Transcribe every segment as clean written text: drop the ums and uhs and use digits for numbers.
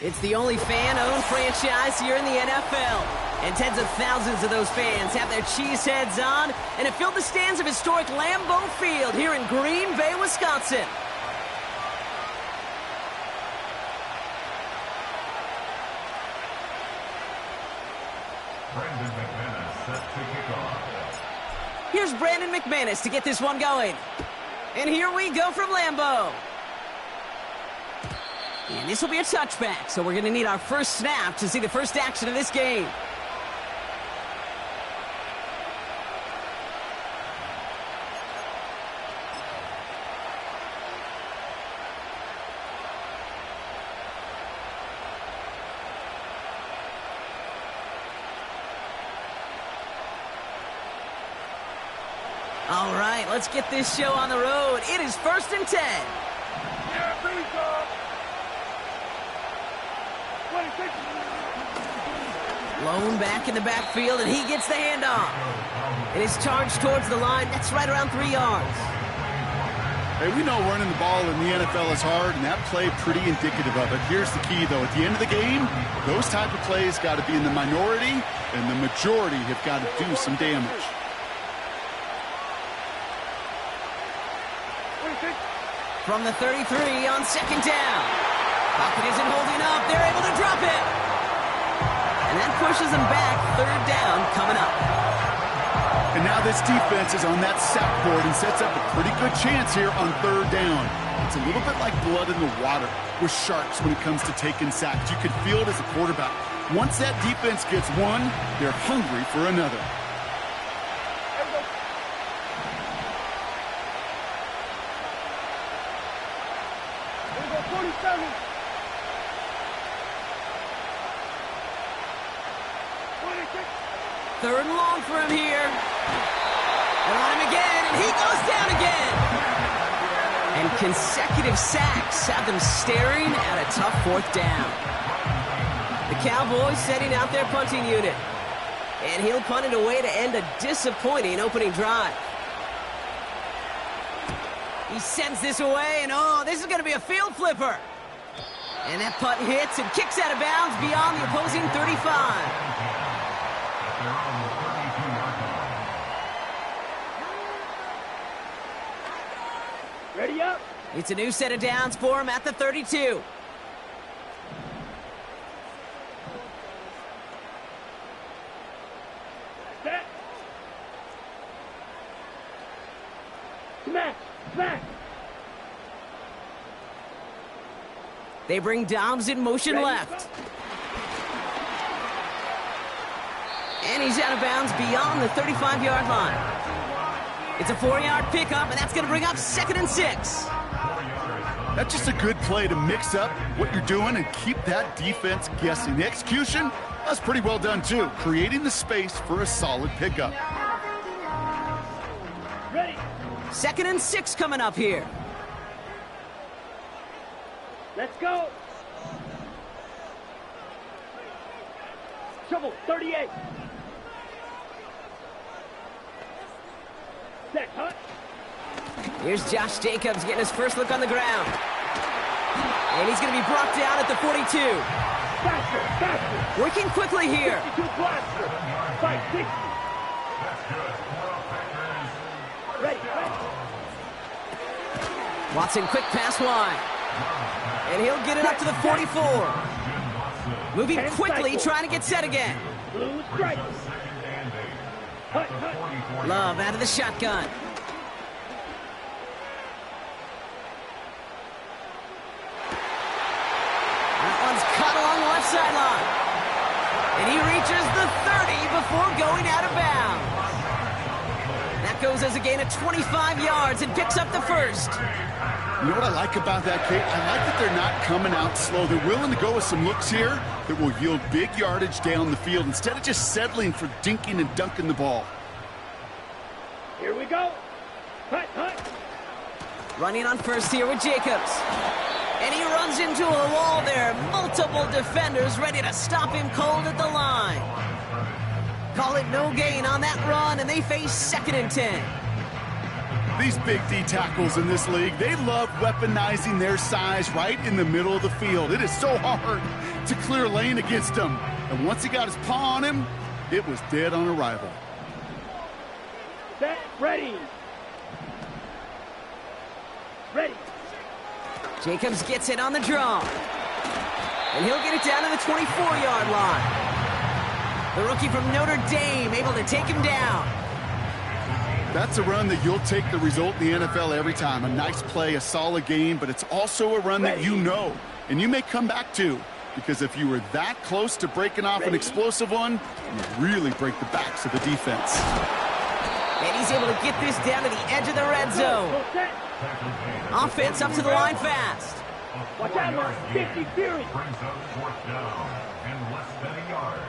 It's the only fan-owned franchise here in the NFL. And tens of thousands of those fans have their cheeseheads on and have filled the stands of historic Lambeau Field here in Green Bay, Wisconsin. Here's Brandon McManus to get this one going. And here we go from Lambeau. And this will be a touchback, so we're going to need our first snap to see the first action of this game. All right, let's get this show on the road. It is 1st and 10. Lone back in the backfield, and he gets the handoff. And his charge towards the line, that's right around 3 yards. Hey, we know running the ball in the NFL is hard, and that play pretty indicative of it. Here's the key, though. At the end of the game, those type of plays got to be in the minority, and the majority have got to do some damage. From the 33 on 2nd down. Pocket isn't holding up. They're able to drop it. And that pushes them back. 3rd down coming up. And now this defense is on that sack board and sets up a pretty good chance here on 3rd down. It's a little bit like blood in the water with sharks when it comes to taking sacks. You can feel it as a quarterback. Once that defense gets one, they're hungry for another. Third and long for him here. They're on him again, and he goes down again. And consecutive sacks have them staring at a tough 4th down. The Cowboys setting out their punting unit. And he'll punt it away to end a disappointing opening drive. He sends this away, and oh, this is going to be a field flipper. And that punt hits and kicks out of bounds beyond the opposing 35. Ready up. It's a new set of downs for him at the 32. Set. Smash. Smash. They bring Dobbs in motion left. And he's out of bounds beyond the 35-yard line. It's a 4-yard pickup, and that's going to bring up 2nd and 6. That's just a good play to mix up what you're doing and keep that defense guessing. The execution, that's pretty well done, too. Creating the space for a solid pickup. Ready. 2nd and 6 coming up here. Let's go. Shovel 38. Set, hunt. Here's Josh Jacobs getting his first look on the ground. And he's going to be brought down at the 42. Faster, faster. Working quickly here. 52 blaster. 560. Ready, ready. Watson, quick pass wide. And he'll get it up to the 44. Moving quickly, trying to get set again. Blue strike. Hut, hut. Love out of the shotgun. That one's cut along the left sideline. And he reaches the 30 before going out of bounds. That goes as a gain of 25 yards and picks up the first. You know what I like about that, Kate? I like that they're not coming out slow. They're willing to go with some looks here that will yield big yardage down the field instead of just settling for dinking and dunking the ball. Here we go. Hut, hut. Running on first here with Jacobs. And he runs into a wall there. Multiple defenders ready to stop him cold at the line. Call it no gain on that run, and they face 2nd and 10. These big D tackles in this league, they love weaponizing their size right in the middle of the field. It is so hard to clear lane against him. And once he got his paw on him, it was dead on arrival. Set, ready. Ready. Jacobs gets it on the draw. And he'll get it down to the 24-yard line. The rookie from Notre Dame able to take him down. That's a run that you'll take the result in the NFL every time. A nice play, a solid game, but it's also a run that you know and you may come back to, because if you were that close to breaking off an explosive one, you really break the backs of the defense. And he's able to get this down to the edge of the red zone. Offense up to the line fast. Watch out, Mark. 50 Fury. Brings up fourth down and less than a yard.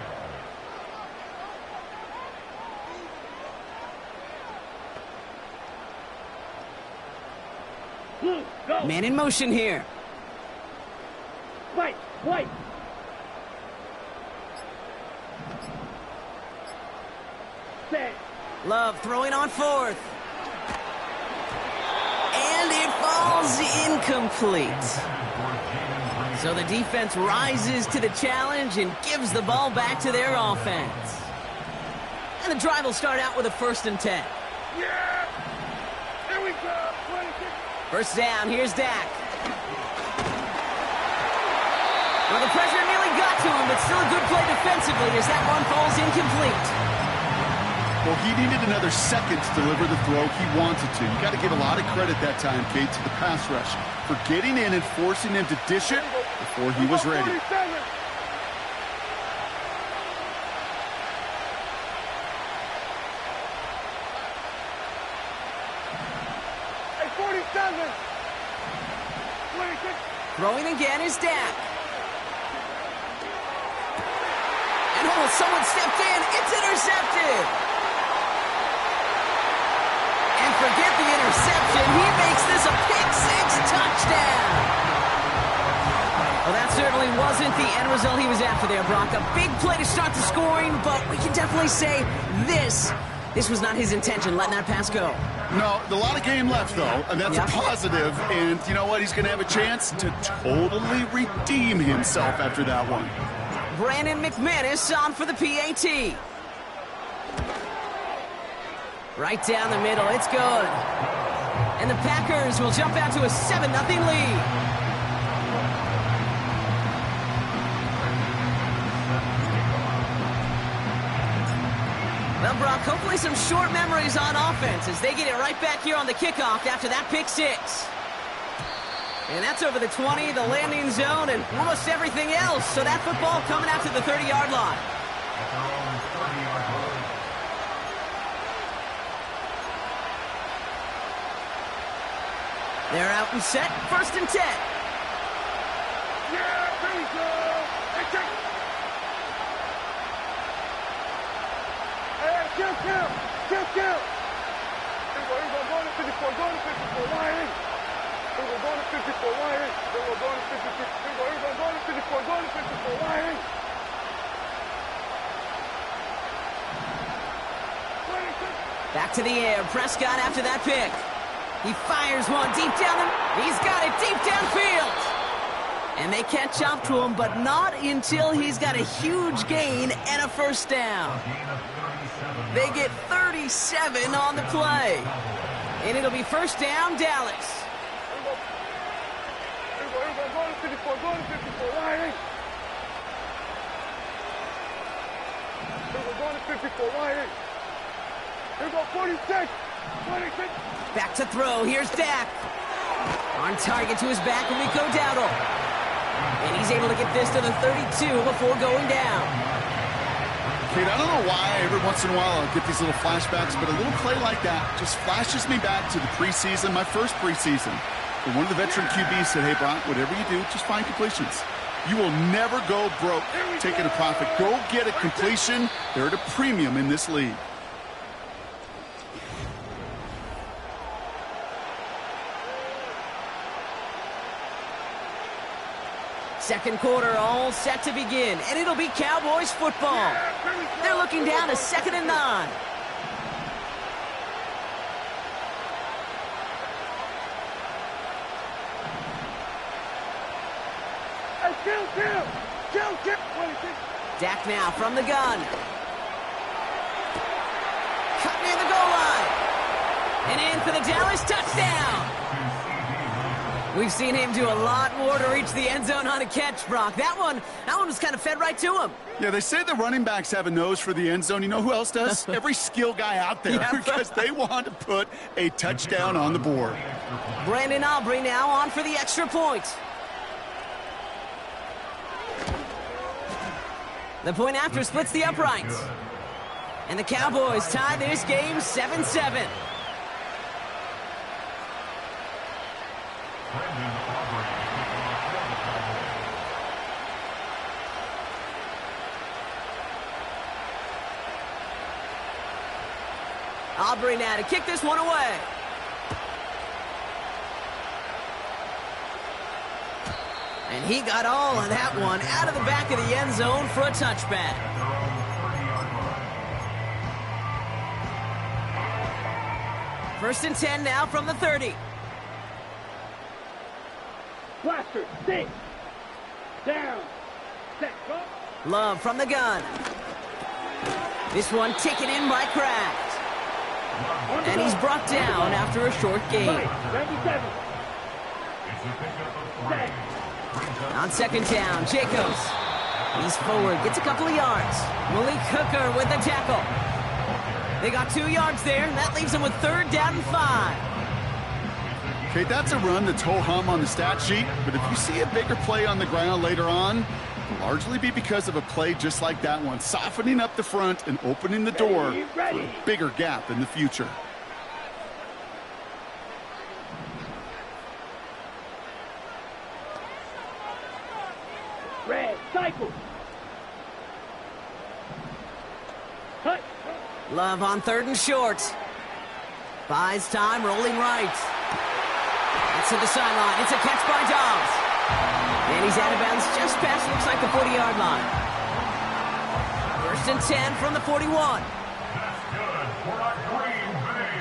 Blue, go. Man in motion here. White, white. Set. Love throwing on fourth. And it falls incomplete. So the defense rises to the challenge and gives the ball back to their offense. And the drive will start out with a 1st and 10. Yeah. Here we go. 26. First down, here's Dak. Well, the pressure nearly got to him, but still a good play defensively as that one falls incomplete. Well, he needed another second to deliver the throw he wanted to. You got to give a lot of credit that time, Kate, to the pass rush for getting in and forcing him to dish it before he was ready. 47. Hey, 47. 26. Throwing again is Dak. And someone stepped in. It's intercepted. And forget the interception. He makes this a pick-6 touchdown. Well, that certainly wasn't the end result he was after there, Brock. A big play to start the scoring, but we can definitely say this was not his intention, letting that pass go. No, a lot of game left, though, and that's a positive. And you know what? He's going to have a chance to totally redeem himself after that one. Brandon McManus on for the PAT. Right down the middle, it's good. And the Packers will jump out to a 7-0 lead. Well, Brock, hopefully some short memories on offense as they get it right back here on the kickoff after that pick-6. And that's over the 20, the landing zone, and almost everything else. So that football coming out to the 30-yard line. They're out and set, 1st and 10. Yeah, there we go. Hey, check. Hey, kill. Here we go, going to 54, going to 54, wiring. Here we go, going to 54, wiring. Here we go, going to 54, here we go, going to 54, going to 54, wiring. 26. Back to the air, Prescott after that pick. He fires one deep down he's got it deep downfield. And they catch up to him, but not until he's got a huge gain and a 1st down. They get 37 on the play. And it'll be 1st down, Dallas. Here we go, going to 54, going to 54, wiring. Here we go, going to 54, wiring. Here we go, 46, 26. Back to throw, here's Dak. On target to his back, Rico Dowdle. And he's able to get this to the 32 before going down. Kate, I don't know why every once in a while I'll get these little flashbacks, but a little play like that just flashes me back to the preseason, my first preseason. And one of the veteran QBs said, hey, Brock, whatever you do, just find completions. You will never go broke taking a profit. Go get a completion. They're at a premium in this league. Second quarter all set to begin, and it'll be Cowboys football. They're looking down to 2nd and 9. Kill. 26. Dak now from the gun. Cut near the goal line. And in for the Dallas touchdown. We've seen him do a lot more to reach the end zone on a catch, Brock. That one was kind of fed right to him. Yeah, they say the running backs have a nose for the end zone. You know who else does? Every skill guy out there, Yeah, because they want to put a touchdown on the board. Brandon Aubrey now on for the extra point. The point after splits the uprights. And the Cowboys tie this game 7-7. Aubrey now to kick this one away. And he got all of that one out of the back of the end zone for a touchback. First and 10 now from the 30. Blaster, 6. Down. Set, go. Love from the gun. This one taken in by Kraft. And he's brought down after a short gain. 97. Set. On second down, Jacobs. He's forward, gets a couple of yards. Malik Hooker with the tackle. They got 2 yards there, and that leaves them with third down and 5. Okay, that's a run that's ho-hum on the stat sheet, but if you see a bigger play on the ground later on, it'll largely be because of a play just like that one, softening up the front and opening the door for a bigger gap in the future. Red, cycle. Cut. Love on third and short. Buys time, rolling right. That's to the sideline. It's a catch by Dobbs. And he's out of bounds just past, looks like the 40-yard line. First and 10 from the 41.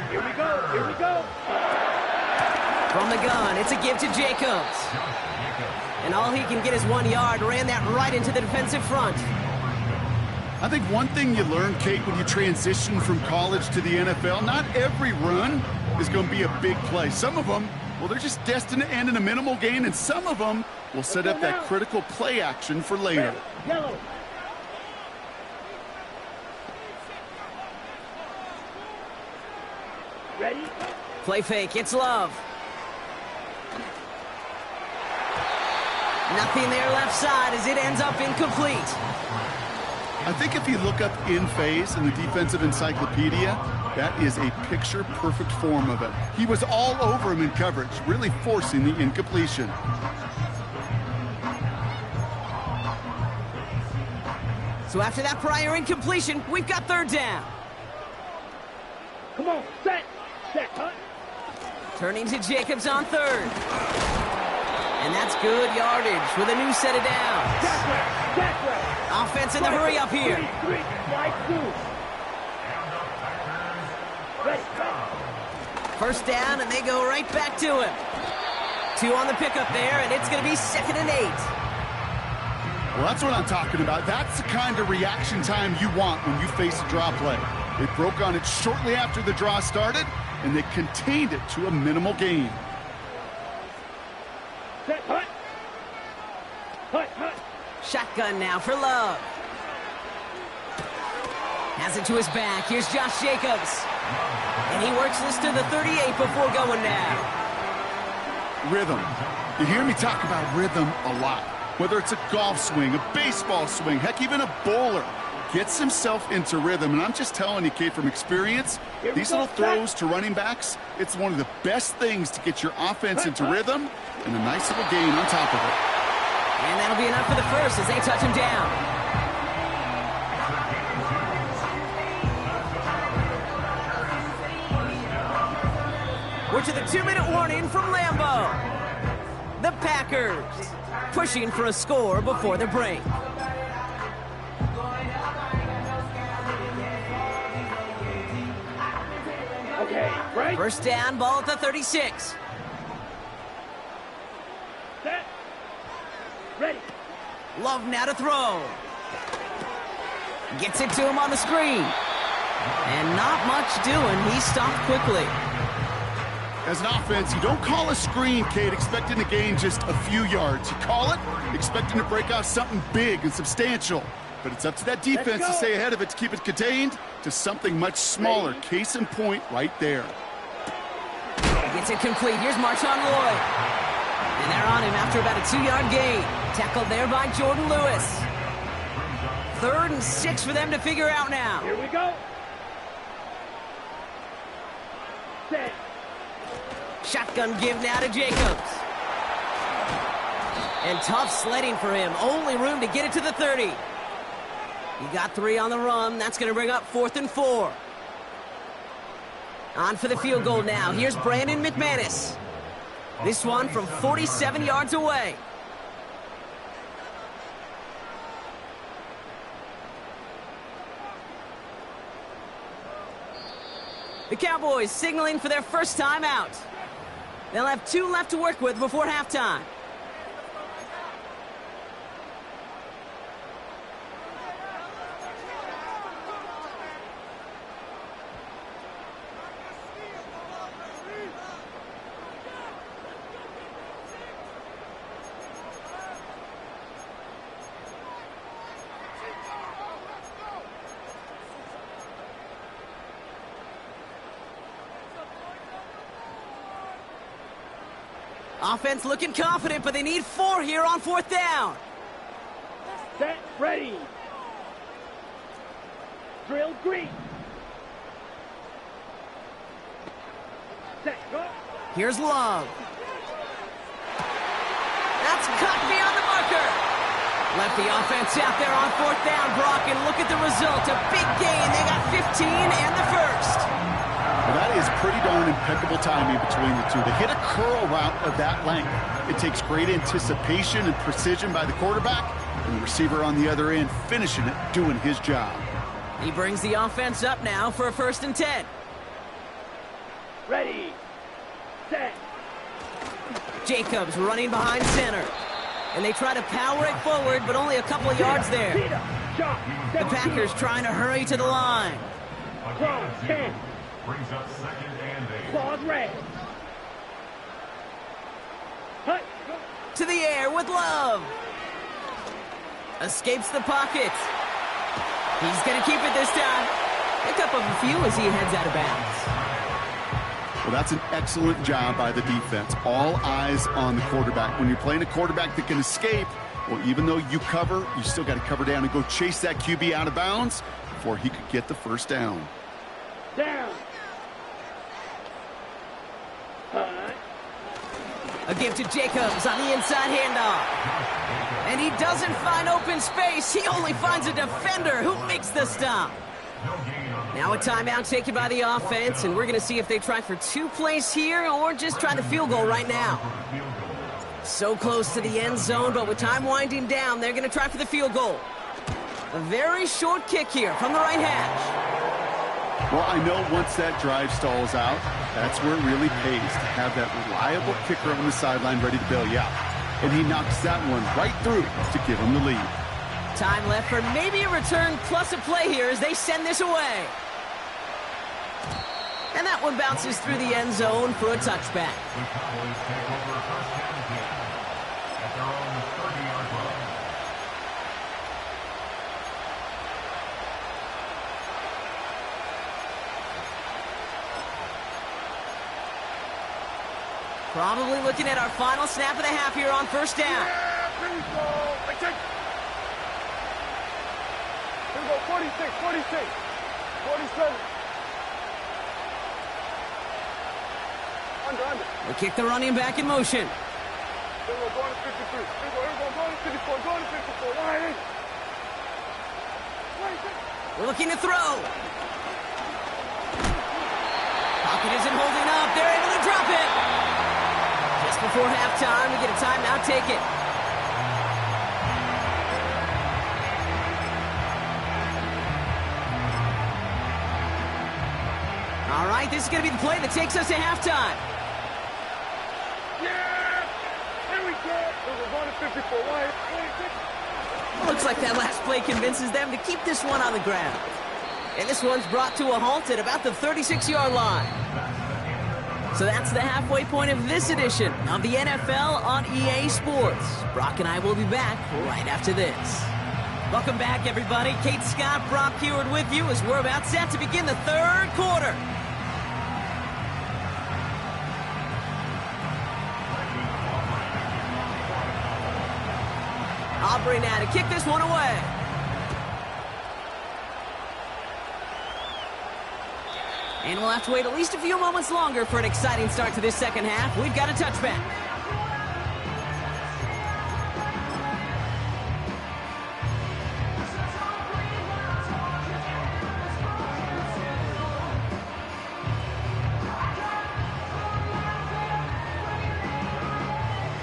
Here we go. From the gun, it's a give to Jacobs. And all he can get is 1 yard. Ran that right into the defensive front. I think one thing you learn, Kate, when you transition from college to the NFL, not every run is going to be a big play. Some of them, well, they're just destined to end in a minimal gain, and some of them will set up that critical play action for later. Yellow. Ready? Play fake, it's Love. Nothing there left side as it ends up incomplete. I think if you look up in phase in the defensive encyclopedia, that is a picture-perfect form of it. He was all over him in coverage, really forcing the incompletion. So after that prior incompletion, we've got third down. Come on, set, cut. Turning to Jacobs on third. And that's good yardage with a new set of downs. That's right. Offense in the hurry up here. Three, right, 2. Ready. First down, and they go right back to him. 2 on the pickup there, and it's going to be 2nd and 8. Well, that's what I'm talking about. That's the kind of reaction time you want when you face a draw play. They broke on it shortly after the draw started, and they contained it to a minimal gain. Set, hut. Shotgun now for Love. Has it to his back. Here's Josh Jacobs. And he works this to the 38 before going down. Rhythm. You hear me talk about rhythm a lot. Whether it's a golf swing, a baseball swing, heck, even a bowler gets himself into rhythm. And I'm just telling you, Kate, from experience, these little throws to running backs, it's one of the best things to get your offense into rhythm and a nice little gain on top of it. And that'll be enough for the first as they touch him down. We're to the 2-minute warning from Lambeau. The Packers pushing for a score before the break. Okay, right. First down, ball at the 36. Set. Ready. Love now to throw. Gets it to him on the screen. And not much doing. He stopped quickly. As an offense, you don't call a screen, Kate, expecting to gain just a few yards. You call it expecting to break out something big and substantial. But it's up to that defense to stay ahead of it, to keep it contained to something much smaller. Case in point right there. Gets it complete. Here's Marshawn Lloyd. And they're on him after about a 2-yard gain. Tackled there by Jordan Lewis. 3rd and 6 for them to figure out now. Here we go. Set. Shotgun give now to Jacobs. And tough sledding for him. Only room to get it to the 30. He got 3 on the run. That's going to bring up 4th and 4. On for the field goal now. Here's Brandon McManus. This one from 47 yards away. The Cowboys signaling for their first time out. They'll have 2 left to work with before halftime. Offense looking confident, but they need 4 here on 4th down. Set, ready. Drill green. Set, go. Here's Love. That's cut beyond the marker. Left the offense out there on 4th down, Brock, and look at the result. A big gain. They got 15 and the first. Well, that is pretty darn impeccable timing between the two. They hit a curl route of that length. It takes great anticipation and precision by the quarterback, and the receiver on the other end finishing it, doing his job. He brings the offense up now for a 1st and 10. Ready. Set. Jacobs running behind center. And they try to power it forward, but only a couple of yards there. The Packers trying to hurry to the line. Cross 10. Brings up 2nd and 8. Claws red. Hut. To the air with Love. Escapes the pocket. He's going to keep it this time. Pick up a few as he heads out of bounds. Well, that's an excellent job by the defense. All eyes on the quarterback. When you're playing a quarterback that can escape, well, even though you cover, you still got to cover down and go chase that QB out of bounds before he could get the first down. Down. A give to Jacobs on the inside handoff. And he doesn't find open space. He only finds a defender who makes the stop. Now a timeout taken by the offense, and we're going to see if they try for 2 plays here or just try the field goal right now. So close to the end zone, but with time winding down, they're going to try for the field goal. A very short kick here from the right hash. Well, I know once that drive stalls out, that's where it really pays to have that reliable kicker on the sideline ready to bail you out. And he knocks that one right through to give him the lead. Time left for maybe a return plus a play here as they send this away. And that one bounces through the end zone for a touchback. The Cowboys take over a first down kick at their own 30-yard line. Probably looking at our final snap of the half here on 1st down. Yeah, here we go. I take. Here we go, 46, 46, 47. Under. They kick the running back in motion. Here we go, going to 53. Here we go, going to 54, going to 54. Wide in. We're looking to throw. Pocket isn't holding up. They're able to drop it. Just before halftime, we get a timeout taken. All right, this is going to be the play that takes us to halftime. Yeah! Here we go. We're going to 54. Wide. 26. Looks like that last play convinces them to keep this one on the ground. And this one's brought to a halt at about the 36-yard line. So that's the halfway point of this edition of the NFL on EA Sports. Brock and I will be back right after this. Welcome back, everybody. Kate Scott, Brock Heward with you as we're about set to begin the third quarter. Aubrey now to kick this one away. And we'll have to wait at least a few moments longer for an exciting start to this second half. We've got a touchback.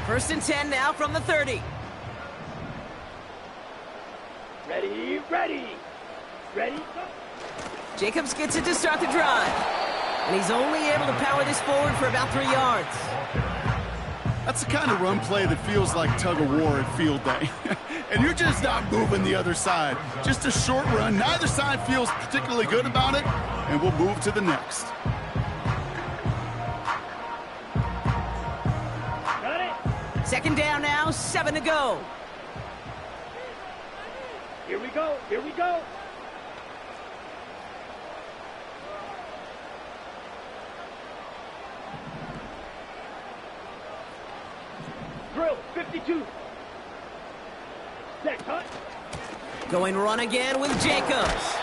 First and 10 now from the 30. Ready, ready, ready, go. Jacobs gets it to start the drive. And he's only able to power this forward for about 3 yards. That's the kind of run play that feels like tug-of-war at field day. And you're just not moving the other side. Just a short run. Neither side feels particularly good about it. And we'll move to the next. Got it. Second down now, 7 to go. Here we go, here we go. Drill, 52. Set, cut. Going run again with Jacobs.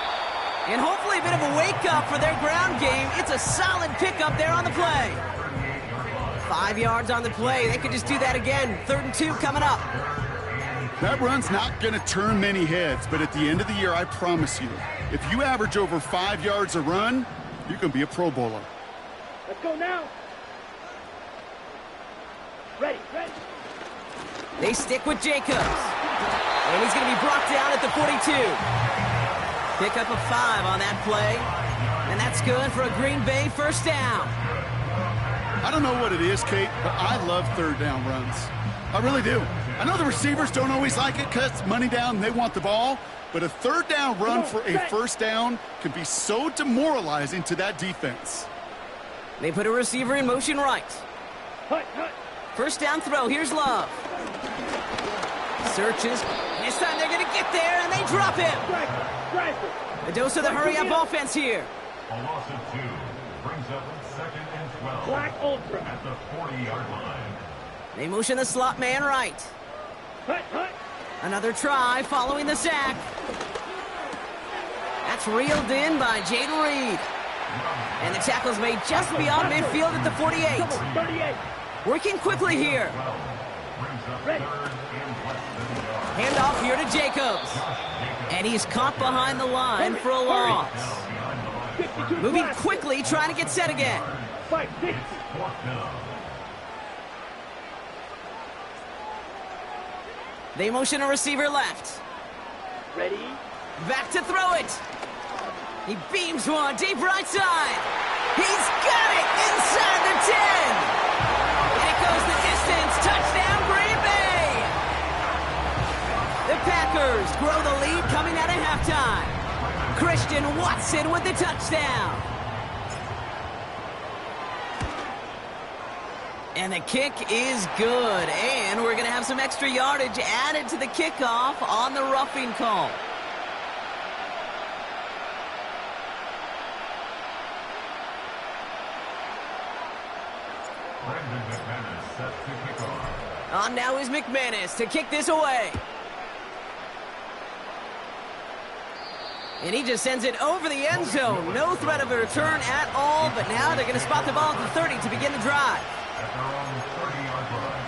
And hopefully a bit of a wake-up for their ground game. It's a solid pickup there on the play. 5 yards on the play. They could just do that again. 3rd and 2 coming up. That run's not going to turn many heads, but at the end of the year, I promise you, if you average over 5 yards a run, you're going to be a Pro Bowler. Let's go now. Ready, ready. They stick with Jacobs. And he's going to be brought down at the 42. Pick up a 5 on that play. And that's good for a Green Bay first down. I don't know what it is, Kate, but I love third down runs. I really do. I know the receivers don't always like it because it's money down and they want the ball, but a third down run for a first down can be so demoralizing to that defense. They put a receiver in motion right. Cut, cut. First down throw. Here's Love. Searches. And this time they're going to get there, and they drop him. A dose of the hurry-up offense here. A loss of 2 brings up 2nd and 12. Black Ultra. At the 40-yard line. They motion the slot man right. Cut, cut. Another try following the sack. That's reeled in by Jaden Reed. And the tackle's made just beyond midfield at the 48. 38. Working quickly here. Ready. Handoff here to Jacobs. And he's caught behind the line for a loss. 52. Moving quickly, trying to get set again. 5-6. They motion a receiver left. Ready. Back to throw it. He beams one deep right side. He's got it inside the 10. And it goes the distance. Touchdown, Green Bay. The Packers grow the lead coming out of halftime. Christian Watson with the touchdown. And the kick is good. And we're going to have some extra yardage added to the kickoff on the roughing call. On now is McManus to kick this away. And he just sends it over the end zone. No threat of a return at all, but now they're going to spot the ball at the 30 to begin the drive. At their own 30-yard line.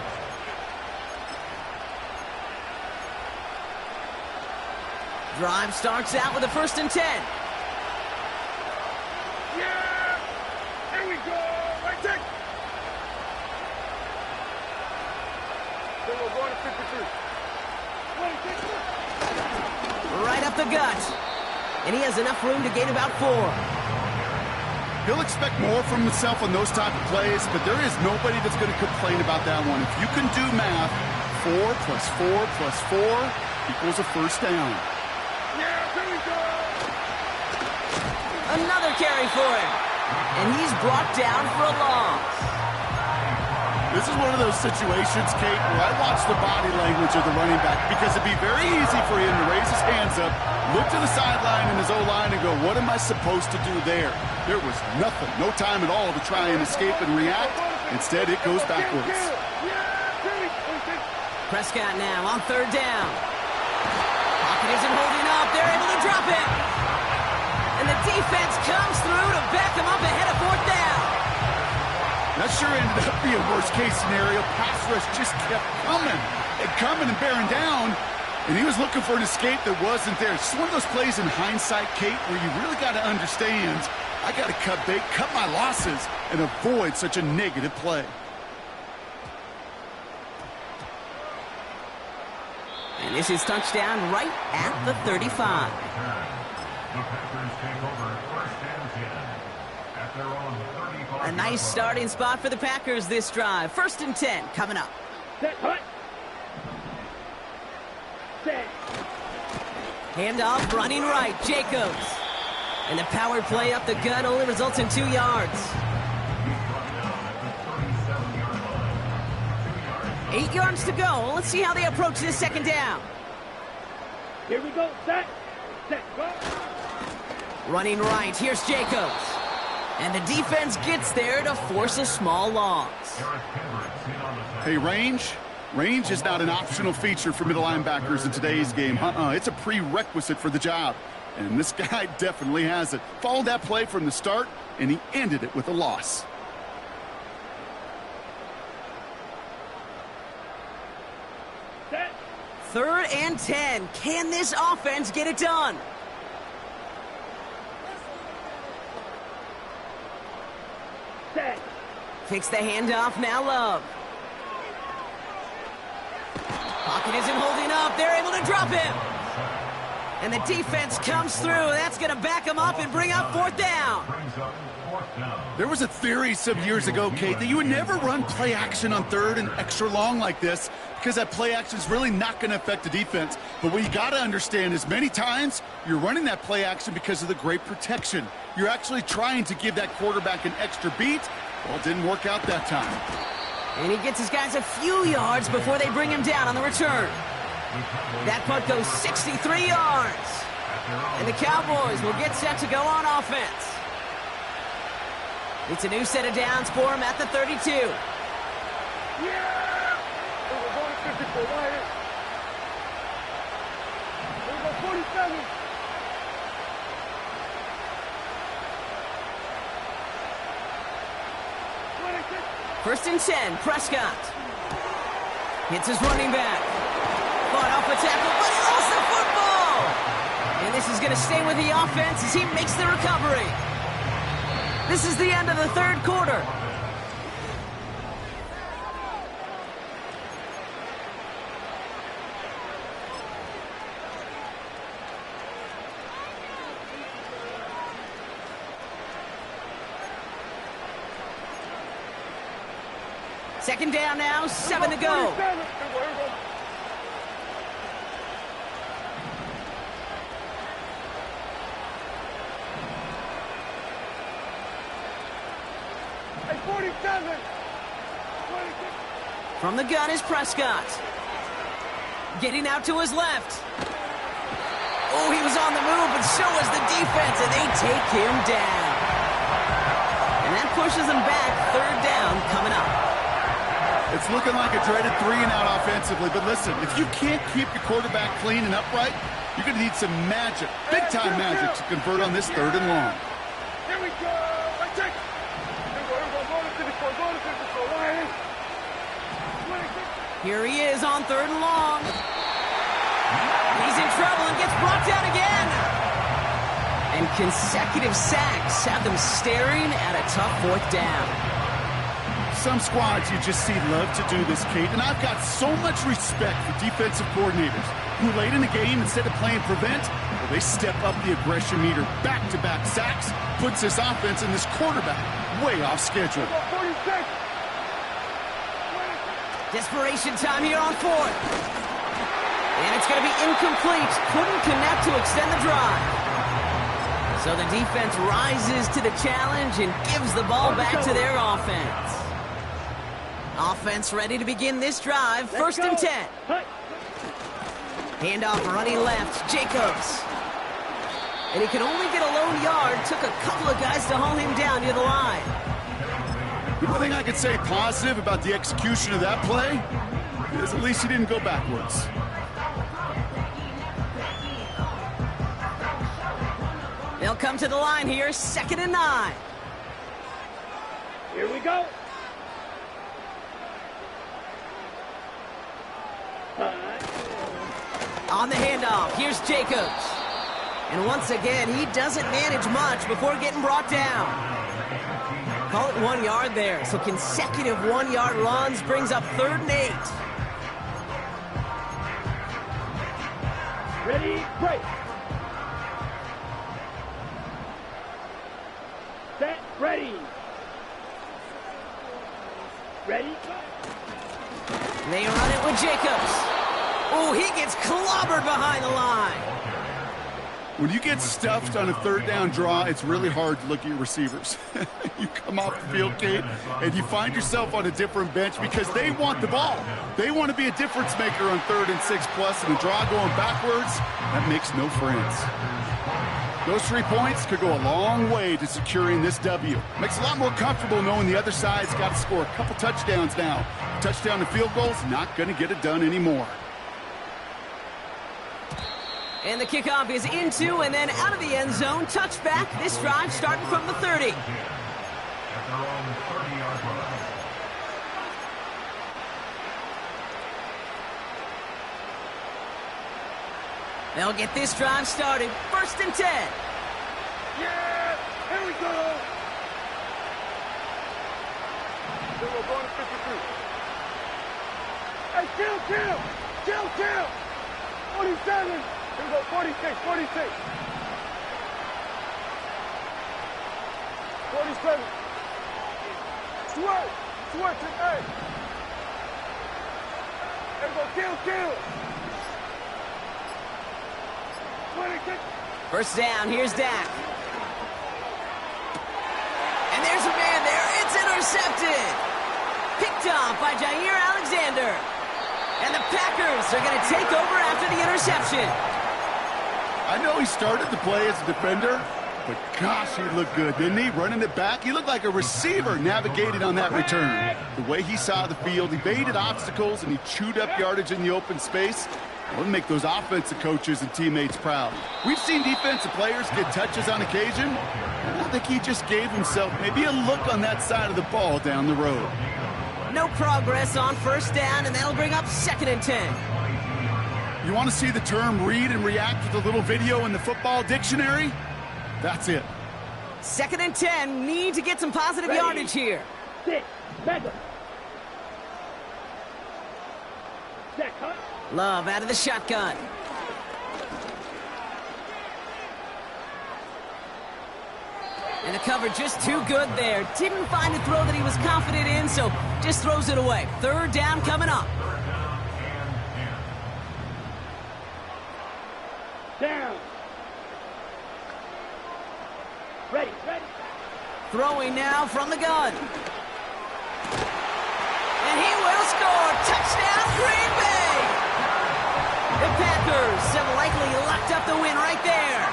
Drive starts out with a 1st and 10. Yeah! Here we go! Right there! Then we're going to 53. Right up the gut. And he has enough room to gain about 4. He'll expect more from himself on those type of plays, but there is nobody that's going to complain about that one. If you can do math, 4 plus 4 plus 4, equals a first down. Yeah, here we go. Another carry for him. And he's brought down for a loss. This is one of those situations, Kate, where I watch the body language of the running back because it'd be very easy for him to raise his hands up, look to the sideline in his O-line and go, what am I supposed to do there? There was nothing, no time at all to try and escape and react. Instead, it goes backwards. Prescott now on third down. Pocket isn't holding up. They're able to drop it. And the defense comes through to back him up ahead of fourth down. That sure ended up being a worst-case scenario. Pass rush just kept coming and bearing down, and he was looking for an escape that wasn't there. It's just one of those plays in hindsight, Kate, where you really got to understand, I got to cut bait, cut my losses, and avoid such a negative play. And this is touchdown right at the 35. The Packers take over first and 10 at their own 35. A nice starting spot for the Packers this drive. First and 10 coming up. Set, hut. Set. Handoff running right, Jacobs. And the power play up the gut only results in 2 yards. 8 yards to go. Let's see how they approach this second down. Here we go. Set. Set. Go. Running right, here's Jacobs. And the defense gets there to force a small loss. Hey, range is not an optional feature for middle linebackers in today's game. It's a prerequisite for the job. And this guy definitely has it. Followed that play from the start, and he ended it with a loss. Set. Third and 10. Can this offense get it done? Set. Fix the handoff, now Love. Pocket isn't holding up. They're able to drop him. And the defense comes through. That's going to back him up and bring up fourth down. There was a theory some years ago, Kate, that you would never run play action on third and extra long like this because that play action is really not going to affect the defense. But what you got to understand is many times you're running that play action because of the great protection. You're actually trying to give that quarterback an extra beat. Well, it didn't work out that time. And he gets his guys a few yards before they bring him down on the return. That punt goes 63 yards. And the Cowboys will get set to go on offense. It's a new set of downs for him at the 32. Yeah! Here we go. 54. Why? Here we go. 47. First and 10, Prescott. Hits his running back. Fought off a tackle, but he lost the football! And this is going to stay with the offense as he makes the recovery. This is the end of the third quarter. Second down now, 7 to go. From the gun is Prescott. Getting out to his left. Oh, he was on the move, but so was the defense, and they take him down. And that pushes them back. Third down coming up. It's looking like a dreaded 3-and-out offensively, but listen, if you can't keep your quarterback clean and upright, you're going to need some magic, big-time magic to convert on this third and long. Here we go. I check. Here he is on third and long. He's in trouble and gets brought down again. And consecutive sacks have them staring at a tough fourth down. Some squads you just see love to do this, Kate, and I've got so much respect for defensive coordinators who late in the game, instead of playing prevent, well, they step up the aggression meter. Back-to-back sacks puts this offense and this quarterback way off schedule. 46. Desperation time here on fourth. And it's going to be incomplete. Couldn't connect to extend the drive. So the defense rises to the challenge and gives the ball back to their offense. Offense ready to begin this drive. First and 10. Handoff running left. Jacobs. And he could only get a lone yard. Took a couple of guys to haul him down near the line. The only thing I could say positive about the execution of that play is at least he didn't go backwards. They'll come to the line here, 2nd and 9. Here we go. On the handoff, here's Jacobs. And once again, he doesn't manage much before getting brought down. Call it 1 yard there. So consecutive 1-yard runs brings up 3rd and 8. Ready, break. Set, ready. Ready. They run it with Jacobs. Oh, he gets clobbered behind the line. When you get stuffed on a 3rd down draw, it's really hard to look at your receivers. You come off the field, Kate, and you find yourself on a different bench because they want the ball. They want to be a difference maker on 3rd and 6+, and a draw going backwards, that makes no friends. Those 3 points could go a long way to securing this W. Makes it a lot more comfortable knowing the other side's got to score a couple touchdowns now. Touchdown to field goals, not going to get it done anymore. And the kickoff is into and then out of the end zone. Touchback. This drive starting from the 30. At their own 30-yard line. They'll get this drive started. 1st and 10. Yeah, here we go. Then we're going to 52. Hey, kill. 47. Here we go, 46. 47. Swerve to A. Here we go, kill. 26. First down, here's Dak. And there's a man there. It's intercepted. Picked off by Jair Alexander. And the Packers are going to take over after the interception. I know he started the play as a defender, but gosh, he looked good, didn't he? Running it back, he looked like a receiver navigating on that return. The way he saw the field, he evaded obstacles, and he chewed up yardage in the open space. It would make those offensive coaches and teammates proud. We've seen defensive players get touches on occasion, and I think he just gave himself maybe a look on that side of the ball down the road. No progress on 1st down, and that'll bring up 2nd and 10. You want to see the term read and react with a little video in the football dictionary? That's it. 2nd and 10. Need to get some positive yardage here. 6, back up. Jack, huh? Love out of the shotgun. And the cover just too good there. Didn't find a throw that he was confident in, so just throws it away. 3rd down coming up. Down. Ready. Throwing now from the gun. And he will score. Touchdown, Green Bay! The Packers have likely locked up the win right there.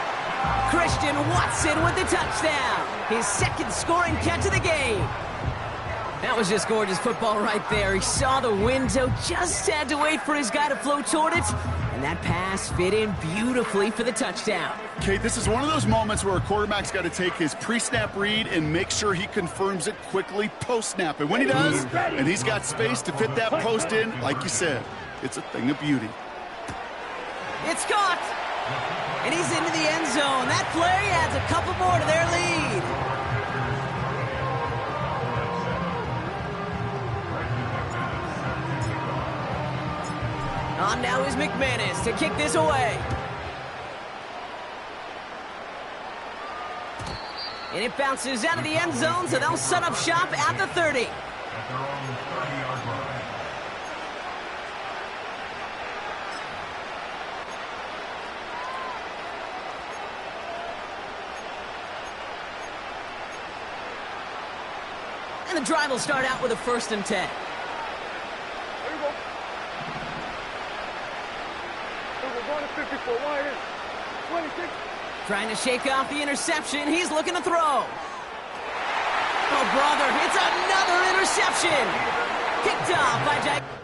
Christian Watson with the touchdown. His 2nd scoring catch of the game. That was just gorgeous football right there. He saw the window, just had to wait for his guy to float toward it. And that pass fit in beautifully for the touchdown. Okay, this is one of those moments where a quarterback's got to take his pre-snap read and make sure he confirms it quickly post-snap. And when he does, and he's got space to fit that post in, like you said, it's a thing of beauty. It's caught. And he's into the end zone. That play adds a couple more to their lead. On now is McManus to kick this away. And it bounces out of the end zone, so they'll set up shop at the 30. At their own 30-yard line. And the drive will start out with a 1st and 10. There you go. We're going to 54. Wide in. 26. Trying to shake off the interception. He's looking to throw. Oh, brother, it's another interception. Picked off by Jack.